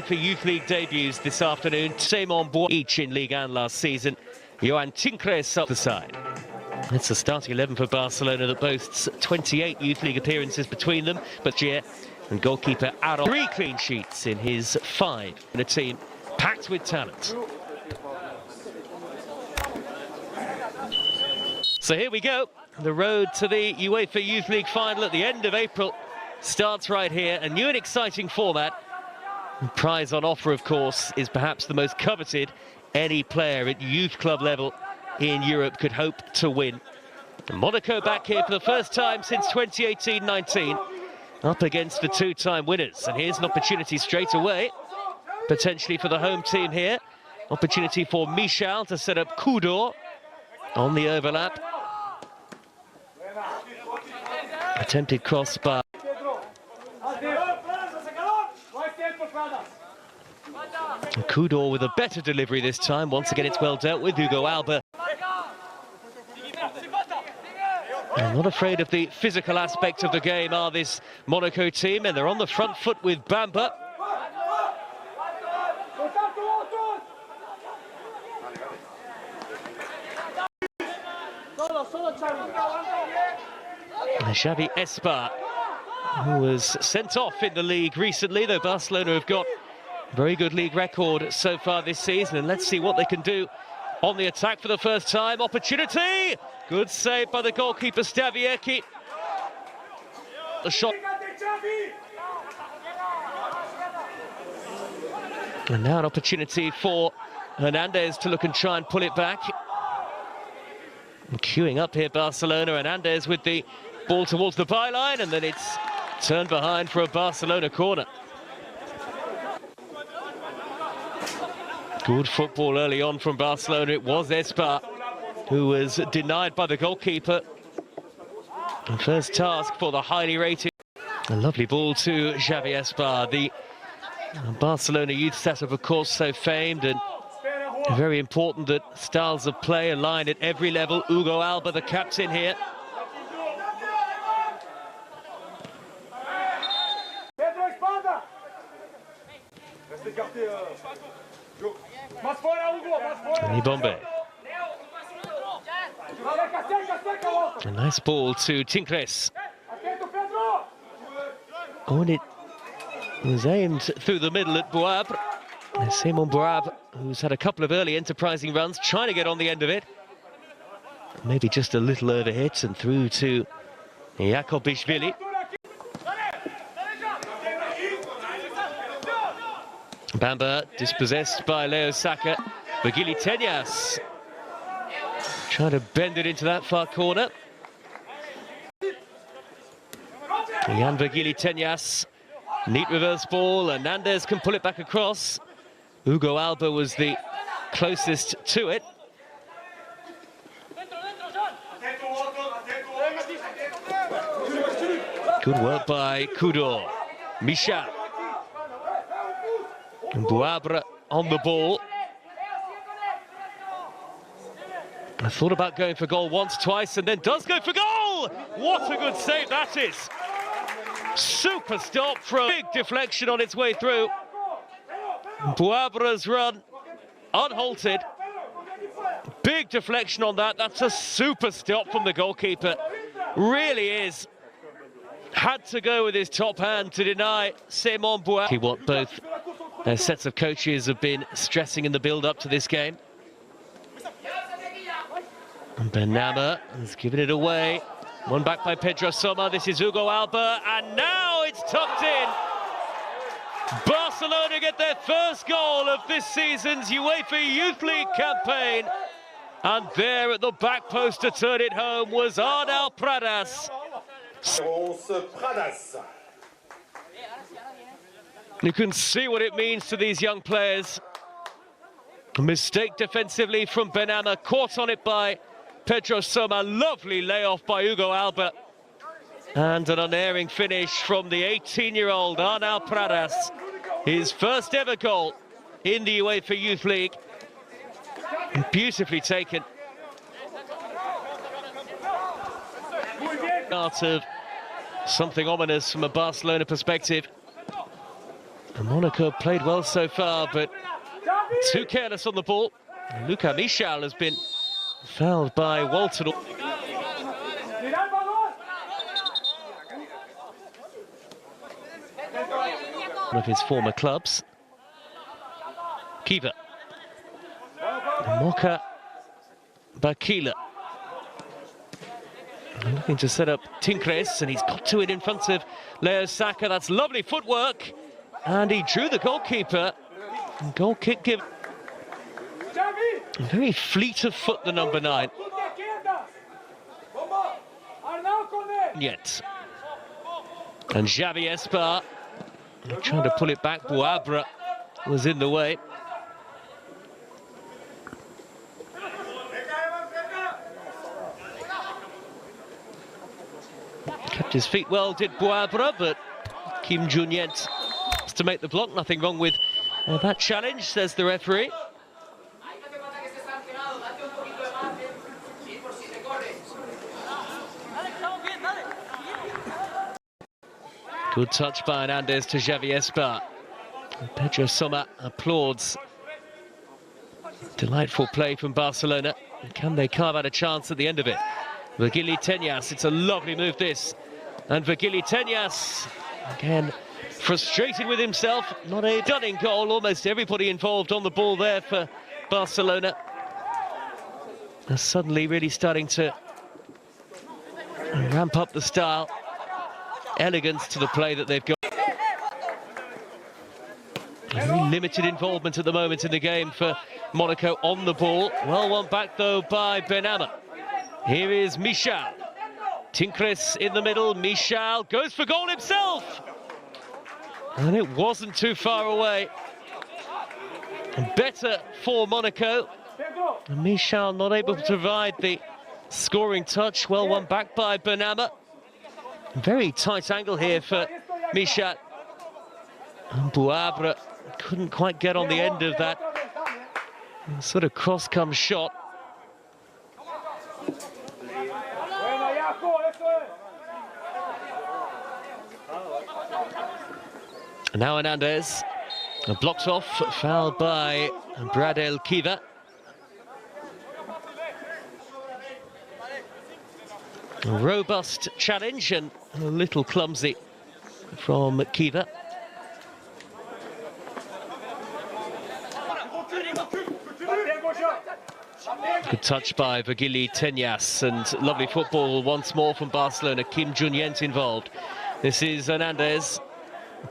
For Youth League debuts this afternoon, same on board each in Ligue 1 last season. Johan Tincres up the side. It's a starting 11 for Barcelona that boasts 28 Youth League appearances between them, but and goalkeeper Aaron, 3 clean sheets in his 5 in a team packed with talent. So here we go. The road to the UEFA Youth League final at the end of April starts right here. A new and exciting format. The prize on offer, of course, is perhaps the most coveted any player at youth club level in Europe could hope to win. Monaco back here for the first time since 2018-19, up against the 2-time winners. And here's an opportunity straight away, potentially for the home team here. Opportunity for Michel to set up Kudor on the overlap. Attempted cross by Kudor with a better delivery this time. Once again, it's well dealt with. Hugo Alba. I'm not afraid of the physical aspect of the game, are this Monaco team, and they're on the front foot with Bamba. Xavi Espa, who was sent off in the league recently, though Barcelona have got a very good league record so far this season, and let's see what they can do on the attack for the first time. Opportunity! Good save by the goalkeeper Staviecki. The shot. And now an opportunity for Hernandez to look and try and pull it back. And queuing up here, Barcelona. Hernandez with the ball towards the byline, and then it's turned behind for a Barcelona corner. Good football early on from Barcelona. It was Espa who was denied by the goalkeeper. And first task for the highly rated. A lovely ball to Xavi Espa, the Barcelona youth setup, of course, so famed, and very important that styles of play align at every level. Hugo Alba, the captain here. Bombe. A nice ball to Tincres. Oh, and it was aimed through the middle at Bouabre. Simon Bouabre, who's had a couple of early enterprising runs, trying to get on the end of it. Maybe just a little overhit, and through to Jakobishvili. Bamba dispossessed by Leo Saka. Virgili Tenyas trying to bend it into that far corner. Jan Virgili Tenyas, neat reverse ball. Hernandez can pull it back across. Hugo Alba was the closest to it. Good work by Kudor. Michel. And Bouabre on the ball. I thought about going for goal once, twice, and then does go for goal! What a good save that is! Super stop for a big deflection on its way through. Bouabre's run, unhalted. Big deflection on that. That's a super stop from the goalkeeper. Really is. Had to go with his top hand to deny Simon Bouabre. What both sets of coaches have been stressing in the build-up to this game. And Benama has given it away. One back by Pedro Soma. This is Hugo Alba, and now it's tucked in. Barcelona get their first goal of this season's UEFA Youth League campaign. And there at the back post to turn it home was Arnal Pradas. You can see what it means to these young players. A mistake defensively from Benama, caught on it by Pedro Soma. Lovely layoff by Hugo Alba. And an unerring finish from the 18-year-old Arnal Pradas. His first ever goal in the UEFA Youth League. Beautifully taken. Start of something ominous from a Barcelona perspective. And Monaco played well so far, but too careless on the ball. Luca Michal has been fouled by Walton. One of his former clubs. Keeper. Moka Bakila. Looking to set up Tincres, and he's got to it in front of Leo Saka. That's lovely footwork. And he drew the goalkeeper. Goal kick given. Very fleet of foot, the number 9. Yet. And Xavi Espar trying to pull it back. Boabra was in the way. Kept his feet well, did Boabra, but Kim Jun-yent has to make the block. Nothing wrong with that challenge, says the referee. Good touch by Hernandez to Xavi Espar. Pedro Soma applauds. Delightful play from Barcelona. Can they carve out a chance at the end of it? Virgili Tenyas, it's a lovely move this. And Virgili Tenyas, again, frustrated with himself. Not a stunning goal, almost everybody involved on the ball there for Barcelona. They're suddenly really starting to ramp up the style. Elegance to the play that they've got. Very limited involvement at the moment in the game for Monaco on the ball. Well won back though by Benama. Here is Michal. Tincres in the middle. Michal goes for goal himself. And it wasn't too far away. Better for Monaco. And Michal not able to provide the scoring touch. Well won back by Benama. Very tight angle here for Michal. And Boabra couldn't quite get on the end of that sort of cross-come shot. And now Hernandez, blocked off, fouled by Bradel Kiva. A robust challenge and a little clumsy from Kiva. Good touch by Virgili Tenyas, and lovely football once more from Barcelona. Kim Jun-yent involved. This is Hernandez.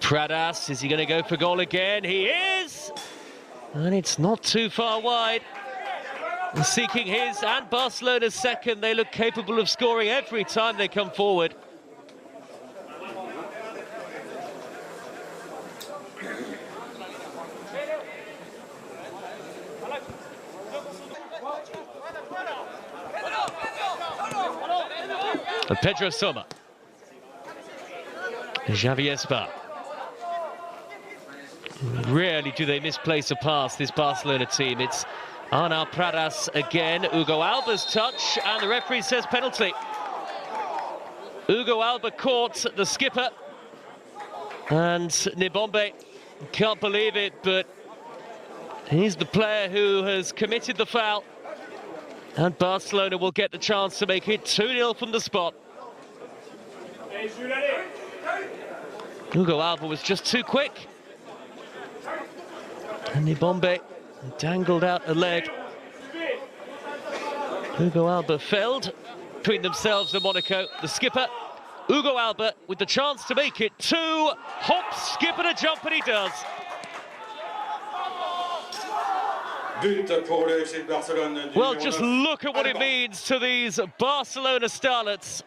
Pradas, is he going to go for goal again? He is! And it's not too far wide. Seeking his and Barcelona's second. They look capable of scoring every time they come forward. And Pedro Soma. Xavi Espar. Rarely do they misplace a pass, this Barcelona team. It's Arnau Pradas again. Hugo Alba's touch, and the referee says penalty. Hugo Alba caught the skipper. And Nibombe can't believe it, but he's the player who has committed the foul. And Barcelona will get the chance to make it 2-0 from the spot. Hugo Alba was just too quick. And Nibombe dangled out a leg. Hugo Alba failed. Between themselves and Monaco, the skipper, Hugo Alba, with the chance to make it 2. Hop, skip and a jump, and he does. Well, just look at what it means to these Barcelona starlets.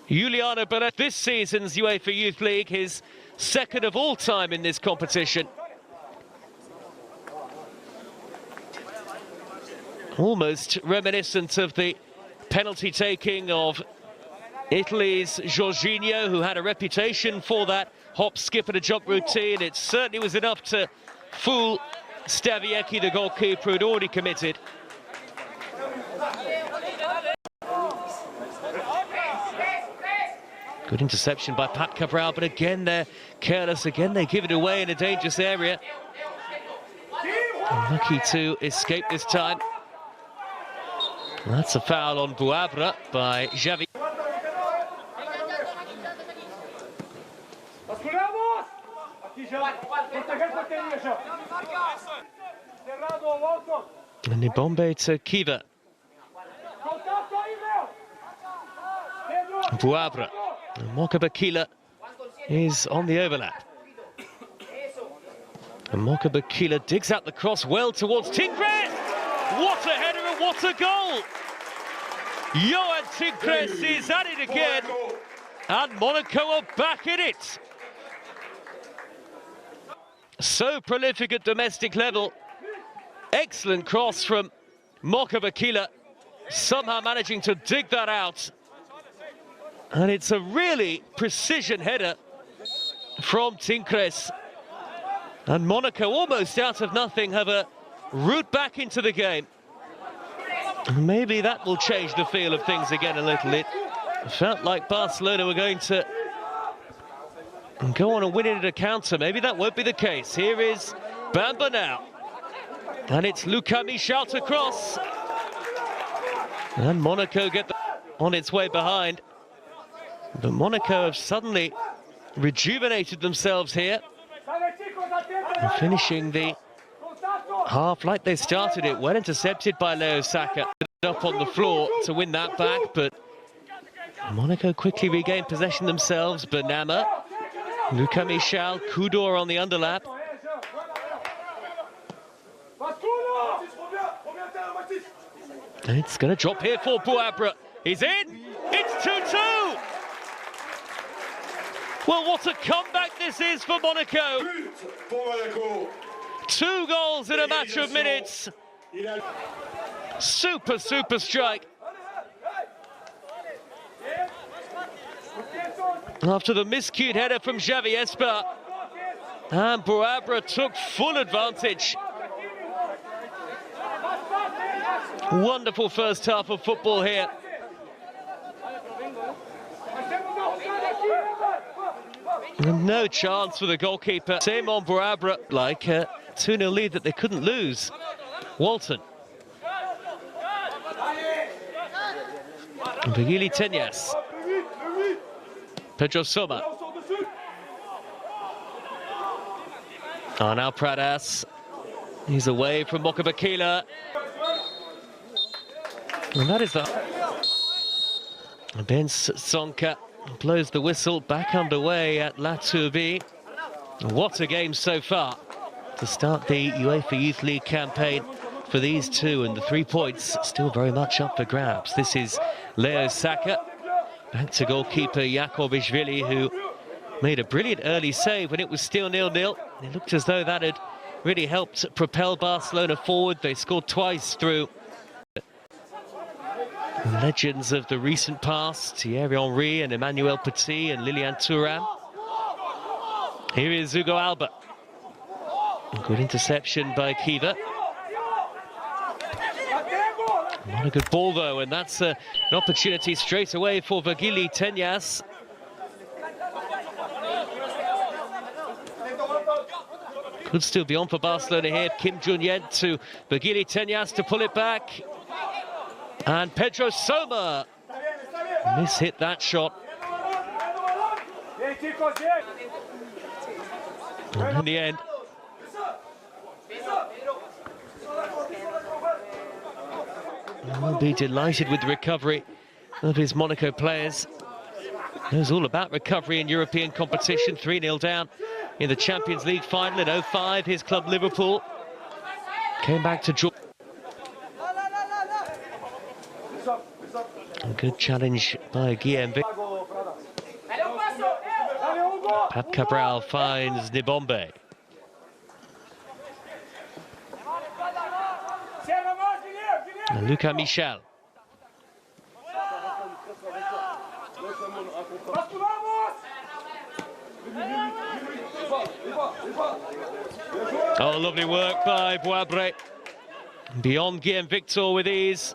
Juliano Bellet, this season's UEFA Youth League, his second of all time in this competition. Almost reminiscent of the penalty taking of Italy's Jorginho, who had a reputation for that hop, skip and a jump routine. It certainly was enough to fool Staviecki, the goalkeeper, who'd already committed. Good interception by Pat Cabral, but again they're careless, again they give it away in a dangerous area. Lucky to escape this time. That's a foul on Bouabra by Xavi. And Nibombe to Kiva. Bouabra. Moka Bakila is on the overlap. And Moka Bakila digs out the cross well towards Tincres. What a header and what a goal! Johan Tincres is at it again. And Monaco are back in it. So prolific at domestic level. Excellent cross from Moka Bakila. Somehow managing to dig that out. And it's a really precision header from Tincres. And Monaco, almost out of nothing, have a route back into the game. Maybe that will change the feel of things again a little. It felt like Barcelona were going to go on and win it at a counter. Maybe that won't be the case. Here is Bamba now. And it's Luca Michel to cross. And Monaco get on its way behind. But Monaco have suddenly rejuvenated themselves here. And finishing the half like they started it. Well intercepted by Leo Saka. Up on the floor to win that back, but Monaco quickly regained possession themselves. Benama, Luca Michel, Kudor on the underlap. And it's going to drop here for Bouabra. He's in. It's 2-2. Well, what a comeback this is for Monaco. 2 goals in a matter of minutes. Super strike. After the miscued header from Xavi Espa. And Bouabra took full advantage. Wonderful first half of football here. And no chance for the goalkeeper. Same on Bouabra, like a 2-0 lead that they couldn't lose. Walton. Vigili Tenyas. Pedro Soma. Now Pradas. He's away from Moka Bakila. And that is the... Ben Sonka blows the whistle, back underway at La Tourbi. What a game so far to start the UEFA Youth League campaign for these two, and the 3 points still very much up for grabs. This is Leo Saka, back to goalkeeper Jakobishvili, who made a brilliant early save when it was still 0-0. It looked as though that had really helped propel Barcelona forward. They scored twice through legends of the recent past, Thierry Henry and Emmanuel Petit and Lilian Thuram. Here is Hugo Alba. Good interception by Kiva. Not a good ball though, and that's an opportunity straight away for Vigili Tenyas. Could still be on for Barcelona here. Kim Jun-yen to Vigili Tenyas to pull it back. And Pedro Soma miss-hit that shot. And in the end, I'll be delighted with the recovery of his Monaco players. Knows all about recovery in European competition. 3-0 down in the Champions League final in 05. His club Liverpool came back to draw. A good challenge by Guillaume. Pap Cabral finds Nibombe. And Luca Michel. Oh, lovely work by Bouabra. Beyond Guillaume Victor with ease.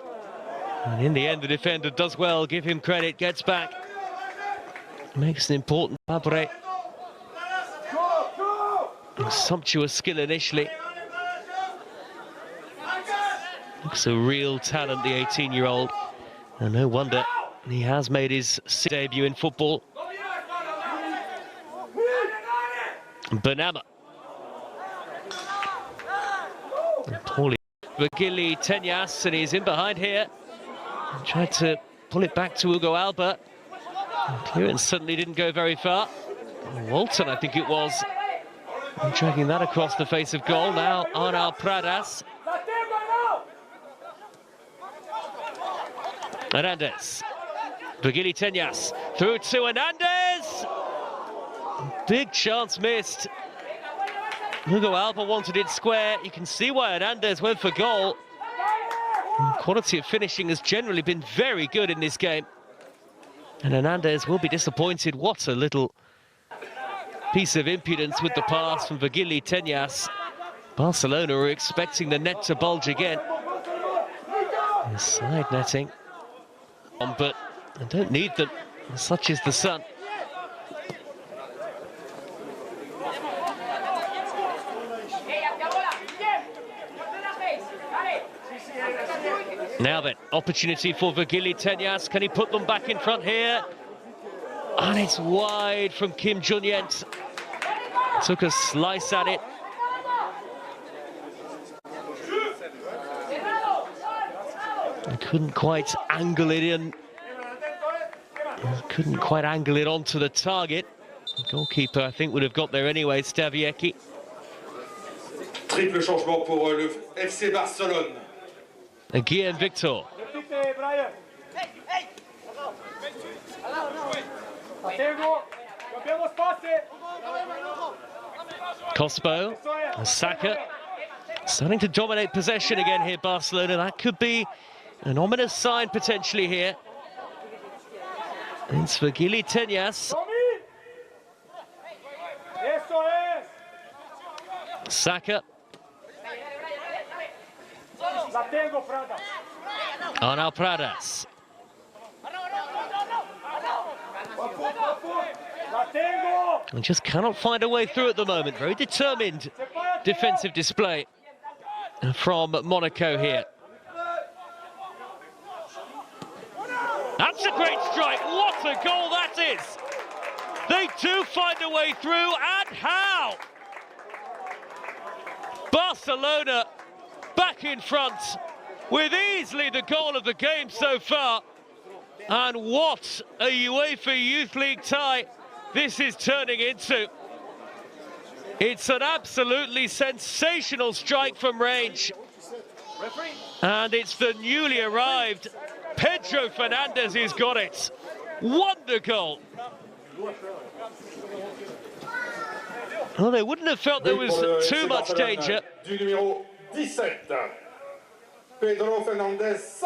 And in the end, the defender does well, give him credit, gets back. makes an important Abre. Sumptuous skill initially. Looks a real talent, the 18-year-old. And no wonder he has made his debut in football. Banama. Poorly. Virgili Tenyas, and he's in behind here. Tried to pull it back to Hugo Alba. Clearance suddenly didn't go very far. Walton, I think it was, dragging that across the face of goal. Now Arnal Pradas. Hernandez. Virgili Tenyas through to Hernandez. Big chance missed. Hugo Alba wanted it square. You can see why Hernandez went for goal. Quality of finishing has generally been very good in this game. And Hernandez will be disappointed. What a little piece of impudence with the pass from Virgili Tenyas. Barcelona are expecting the net to bulge again. Side netting. But I don't need them. Such is the sun. Now then, opportunity for Virgili Tenyas. Can he put them back in front here? And it's wide from Kim Junyent. Took a slice at it. I couldn't quite angle it in. Couldn't quite angle it onto the target. The goalkeeper, I think, would have got there anyway, Staviecki. Triple changement pour le FC Barcelone. Guillaume Victor. Cospo, Saka, starting to dominate possession again here, Barcelona. That could be an ominous sign potentially here. It's Virgili Tenyas. Saka. Arnal Pradas. And just cannot find a way through at the moment. Very determined defensive display from Monaco here. That's a great strike. What a goal that is. They do find a way through, and how? Barcelona back in front with easily the goal of the game so far. And what a UEFA Youth League tie this is turning into. It's an absolutely sensational strike from range. And it's the newly arrived Pedro Fernandez who's got it. Wonder goal. Well, they wouldn't have felt there was too much danger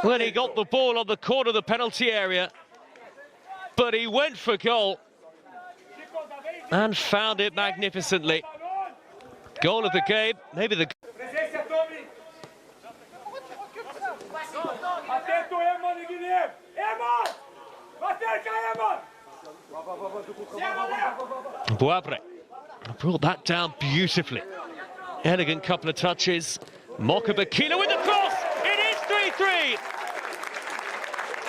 when he got the ball on the corner of the penalty area. But he went for goal and found it magnificently. Goal of the game, maybe the... Boabre brought that down beautifully. Elegant couple of touches. Mokabakila with the cross. It is 3-3.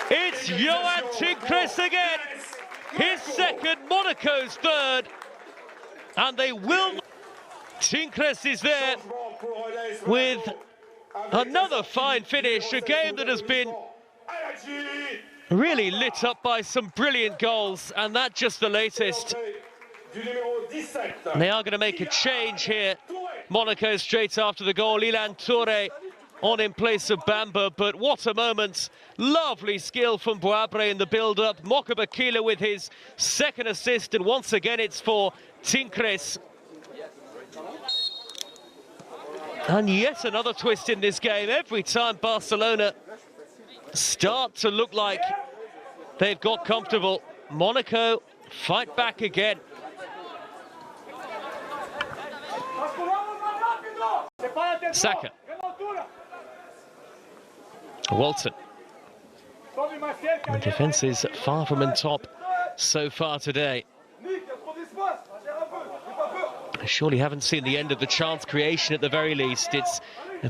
It's Johan Tinkres again. His second, Monaco's third. And they will... Tinkres is there with another fine finish. A game that has been really lit up by some brilliant goals, and that's just the latest. They are going to make a change here. Monaco straight after the goal. Ilan Toure on in place of Bamba, but what a moment. Lovely skill from Boabre in the build-up. Mokabakila with his second assist, and once again it's for Tinkres. And yet another twist in this game. Every time Barcelona start to look like they've got comfortable, Monaco fight back again. Saka. Walton. The defence is far from on top so far today. I surely haven't seen the end of the chance creation at the very least. It's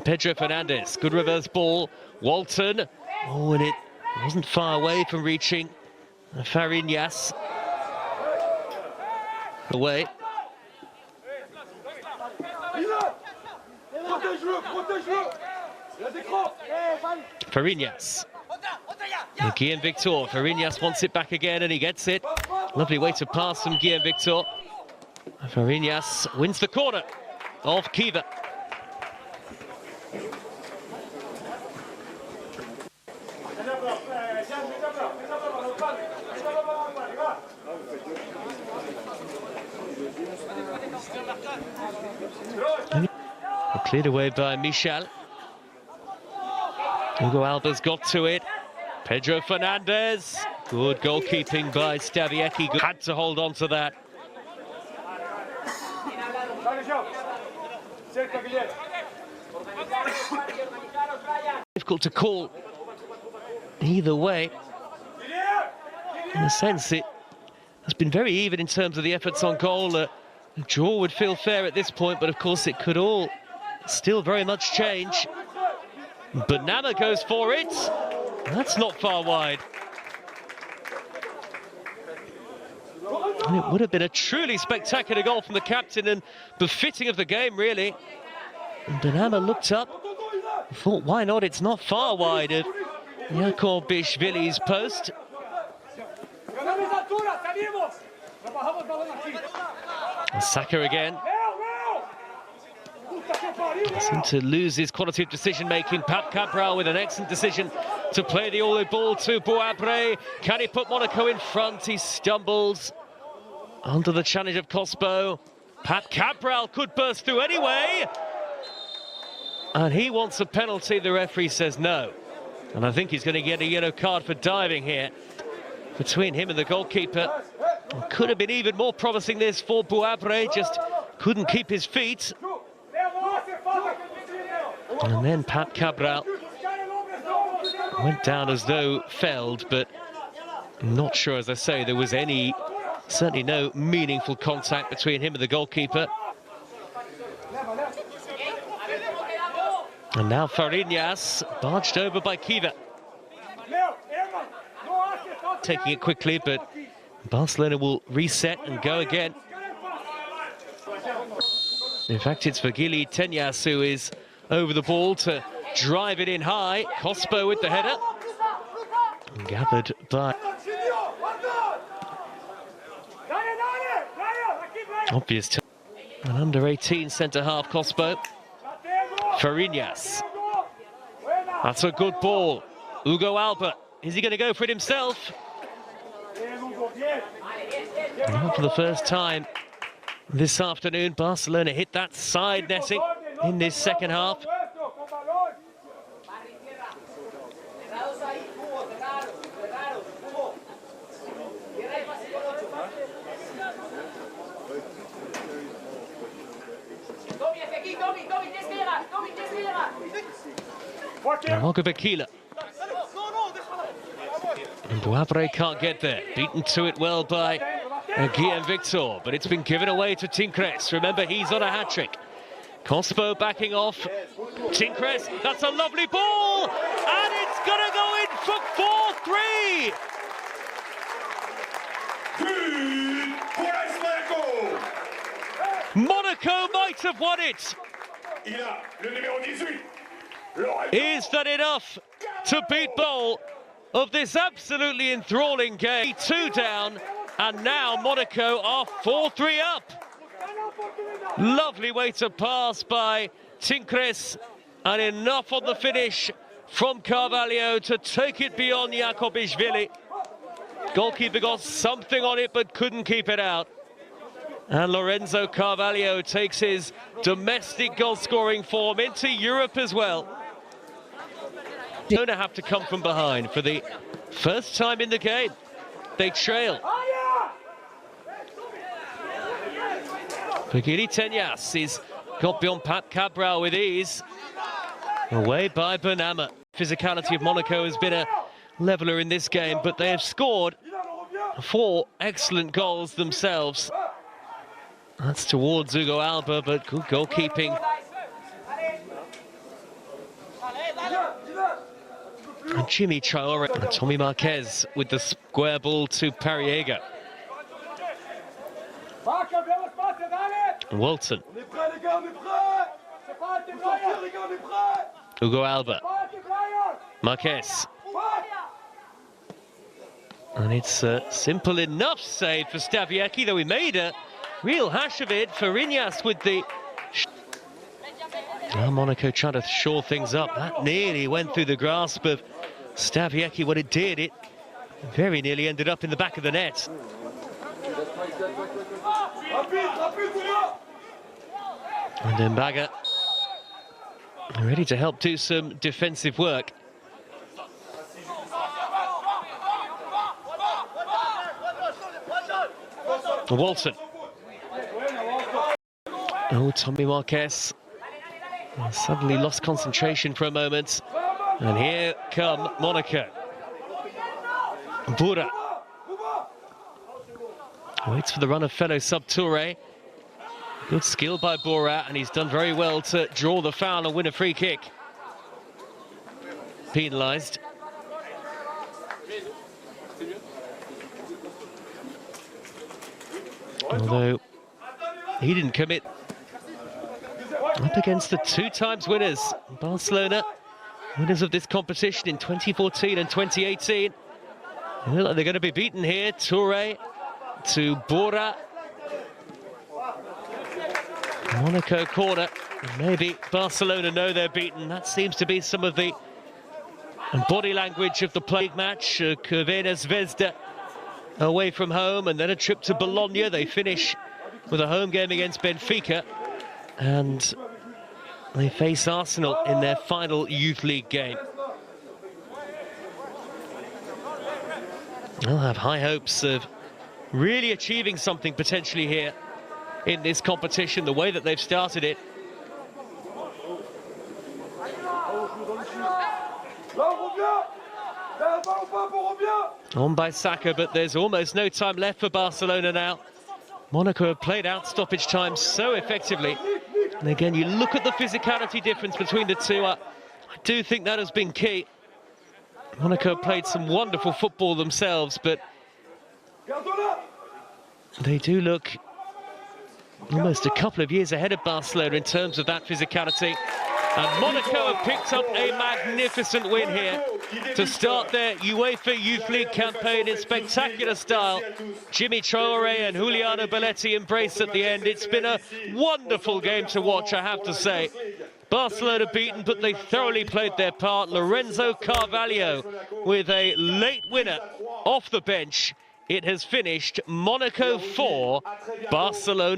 Pedro Fernandez, good reverse ball. Walton, oh, and it wasn't far away from reaching Fariñas. Away. Fariñas. Guillaume Victor. Fariñas wants it back again and he gets it. Lovely way to pass from Guillaume Victor. Fariñas wins the corner of Kiva. Cleared away by Michel. Hugo Alba's got to it. Pedro Fernandez. Good goalkeeping by Staviecki. Had to hold on to that. Difficult to call either way. In a sense, it has been very even in terms of the efforts on goal. A draw would feel fair at this point, but of course it could all still very much change. But Nama goes for it. That's not far wide. And it would have been a truly spectacular goal from the captain and befitting of the game, really. And Nama looked up, thought, why not? It's not far wide of Jakobishvili's post. Saka again. Seemed to lose his quality of decision-making. Pep Cabral with an excellent decision to play the all-in ball to Boabre. Can he put Monaco in front? He stumbles under the challenge of Cospo. Pep Cabral could burst through anyway. And he wants a penalty. The referee says no. And I think he's going to get a yellow card for diving here between him and the goalkeeper. It could have been even more promising, this, for Boabre. Just couldn't keep his feet. And then Pat Cabral went down as though felled, but I'm not sure, as I say, there was certainly no meaningful contact between him and the goalkeeper. And now Fariñas, barged over by Kiva. Taking it quickly, but Barcelona will reset and go again. In fact, it's Virgili Tenyas who is over the ball to drive it in high. Cospo with the header. Gathered by... obvious. An under-18 centre-half, Cospo. Fariñas. That's a good ball. Hugo Alba. Is he going to go for it himself? Not for the first time this afternoon, Barcelona hit that side netting in this second half. Mogovekila. And Boabre can't get there. Beaten to it well by Guillaume Victor, but it's been given away to Tincres. Remember, he's on a hat-trick. Cospo backing off. Tincres, that's a lovely ball! And it's going to go in for 4-3! Monaco might have won it! Is that enough to beat Bowl of this absolutely enthralling game? 2 down, and now Monaco are 4-3 up. Lovely way to pass by Tincres, and enough on the finish from Carvalho to take it beyond Jakobishvili. Goalkeeper got something on it, but couldn't keep it out. And Lorenzo Carvalho takes his domestic goal-scoring form into Europe as well. Don't have to come from behind for the first time in the game. They trail. Virgili Tenyas is got beyond Pat Cabral with ease. Away by Bernama. Physicality of Monaco has been a leveller in this game, but they have scored 4 excellent goals themselves. That's towards Hugo Alba, but good goalkeeping. And Jimmy Traore and Tommy Marquez with the square ball to Pariega. Walton. Hugo Alba. Marquez. And it's a simple enough save for Stawiecki, though he made a real hash of it for Ignace with the... Now Monaco trying to shore things up. That nearly went through the grasp of Stawiecki. What it did, it very nearly ended up in the back of the net. And Mbaga ready to help do some defensive work. Walton. Oh, Tommy Marquez suddenly lost concentration for a moment. And here come Monaco. Boura waits for the run of fellow sub Touré. Good skill by Boura, and he's done very well to draw the foul and win a free kick. Penalised. Although he didn't commit. Up against the 2 times winners, Barcelona, winners of this competition in 2014 and 2018. They look like they're going to be beaten here. Touré to Boura. Monaco corner. Maybe Barcelona know they're beaten. That seems to be some of the body language of the plague match. Crvena Zvezda away from home, and then a trip to Bologna. They finish with a home game against Benfica, and they face Arsenal in their final Youth League game. They'll have high hopes of really achieving something potentially here in this competition, the way that they've started it. On by Saka, but there's almost no time left for Barcelona now. Monaco have played out stoppage time so effectively. And again, you look at the physicality difference between the two. I do think that has been key. Monaco played some wonderful football themselves, but they do look almost a couple of years ahead of Barcelona in terms of that physicality. And Monaco have picked up a magnificent win here to start their UEFA Youth League campaign in spectacular style. Jimmy Traore and Juliano Belletti embrace at the end. It's been a wonderful game to watch, I have to say. Barcelona beaten, but they thoroughly played their part. Lorenzo Carvalho with a late winner off the bench. It has finished Monaco 4, Barcelona